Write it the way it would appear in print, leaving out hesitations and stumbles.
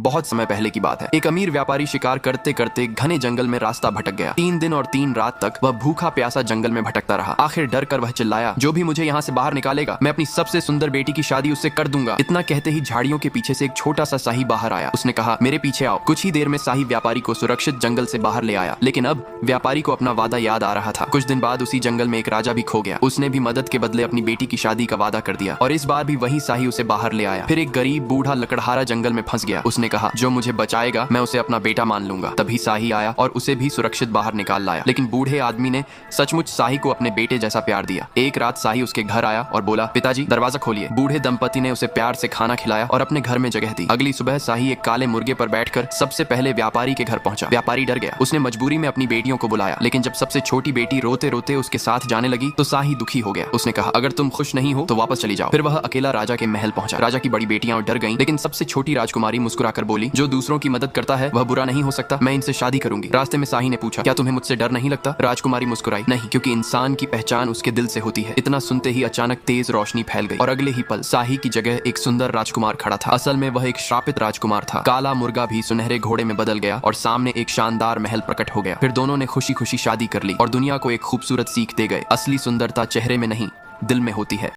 बहुत समय पहले की बात है। एक अमीर व्यापारी शिकार करते करते घने जंगल में रास्ता भटक गया। 3 दिन और 3 रात तक वह भूखा प्यासा जंगल में भटकता रहा। आखिर डर कर वह चिल्लाया, जो भी मुझे यहाँ से बाहर निकालेगा मैं अपनी सबसे सुंदर बेटी की शादी उससे कर दूंगा। इतना कहते ही झाड़ियों के पीछे से एक छोटा सा शाही बाहर आया। उसने कहा, मेरे पीछे आओ। कुछ ही देर में शाही व्यापारी को सुरक्षित जंगल से बाहर ले आया। लेकिन अब व्यापारी को अपना वादा याद आ रहा था। कुछ दिन बाद उसी जंगल में एक राजा भी खो गया। उसने भी मदद के बदले अपनी बेटी की शादी का वादा कर दिया और इस बार भी वही शाही उसे बाहर ले आया। फिर एक गरीब बूढ़ा लकड़हारा जंगल में फंस गया। उसने कहा, जो मुझे बचाएगा मैं उसे अपना बेटा मान लूंगा। तभी शाही आया और उसे भी सुरक्षित बाहर निकाल लाया। लेकिन बूढ़े आदमी ने सचमुच शाही को अपने बेटे जैसा प्यार दिया। एक रात शाही उसके घर आया और बोला, पिताजी दरवाजा खोलिए। बूढ़े दंपति ने उसे प्यार से खाना खिलाया और अपने घर में जगह दी। अगली सुबह शाही एक काले मुर्गे पर बैठकर सबसे पहले व्यापारी के घर पहुंचा। व्यापारी डर गया। उसने मजबूरी में अपनी बेटियों को बुलाया। लेकिन जब सबसे छोटी बेटी रोते रोते उसके साथ जाने लगी तो शाही दुखी हो गया। उसने कहा, अगर तुम खुश नहीं हो तो वापस चली जाओ। फिर वह अकेला राजा के महल पहुंचा। राजा की बड़ी बेटियां डर गईं, लेकिन सबसे छोटी राजकुमारी मुस्कुराकर बोली, जो दूसरों की मदद करता है वह बुरा नहीं हो सकता। मैं इनसे शादी करूंगी। रास्ते में शाही ने पूछा, क्या तुम्हें मुझसे डर नहीं लगता? राजकुमारी मुस्कुराई, नहीं, क्योंकि इंसान की पहचान उसके दिल से होती है। इतना सुनते ही अचानक तेज रोशनी फैल गई और अगले ही पल शाही की जगह एक सुंदर राजकुमार खड़ा था। असल में वह एक श्रापित राजकुमार था। काला मुर्गा भी सुनहरे घोड़े में बदल गया और सामने एक शानदार महल प्रकट हो गया। फिर दोनों ने खुशी खुशी शादी कर ली और दुनिया को एक खूबसूरत सीख दे गए। असली सुंदरता चेहरे में नहीं, दिल में होती है।